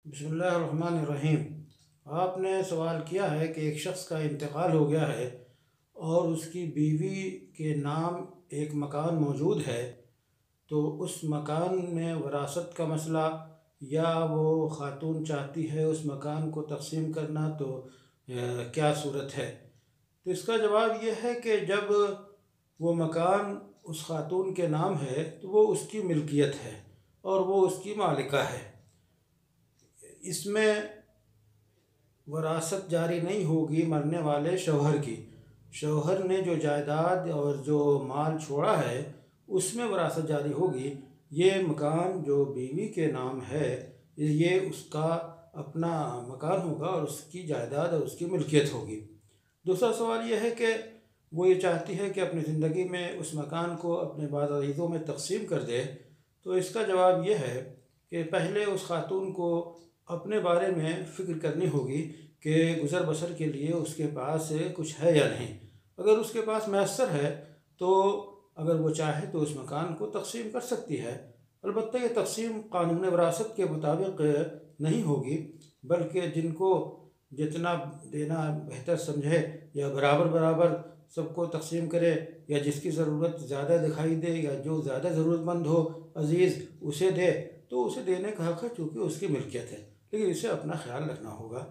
بسم اللہ الرحمن الرحیم۔ آپ نے سوال کیا ہے کہ ایک شخص کا انتقال ہو گیا ہے اور اس کی بیوی کے نام ایک مکان موجود ہے، تو اس مکان میں وراثت کا مسئلہ یا وہ خاتون چاہتی ہے اس مکان کو تقسیم کرنا، تو کیا صورت ہے؟ تو اس کا جواب یہ ہے کہ جب وہ مکان اس خاتون کے نام ہے تو وہ اس کی ملکیت ہے اور وہ اس کی مالکہ ہے۔ اس میں وراثت جاری نہیں ہوگی مرنے والے شوہر کی۔ شوہر نے جو جائیداد اور جو مال چھوڑا ہے اس میں وراثت جاری ہوگی۔ یہ مکان جو بیوی کے نام ہے یہ اس کا اپنا مکان ہوگا اور اس کی جائیداد اور اس کی ملکیت ہوگی۔ دوسرا سوال یہ ہے کہ وہ یہ چاہتی ہے کہ اپنی زندگی میں اس مکان کو اپنے بعض عزیزوں میں تقسیم کر دے، تو اس کا جواب یہ ہے کہ پہلے اس خاتون کو اپنے بارے میں فکر کرنی ہوگی کہ گزر بسر کے لیے اس کے پاس کچھ ہے یا نہیں۔ اگر اس کے پاس میسر ہے تو اگر وہ چاہے تو اس مکان کو تقسیم کر سکتی ہے۔ البتہ یہ تقسیم قانون وراثت کے مطابق نہیں ہوگی، بلکہ جن کو جتنا دینا بہتر سمجھے یا برابر برابر سب کو تقسیم کرے، یا جس کی ضرورت زیادہ دکھائی دے یا جو زیادہ ضرورت مند ہو عزیز اسے دے، تو اسے دینے کا حق ہے چونکہ اس کی ملکیت ہے، لیکن اسے اپنا خیال رکھنا ہوگا۔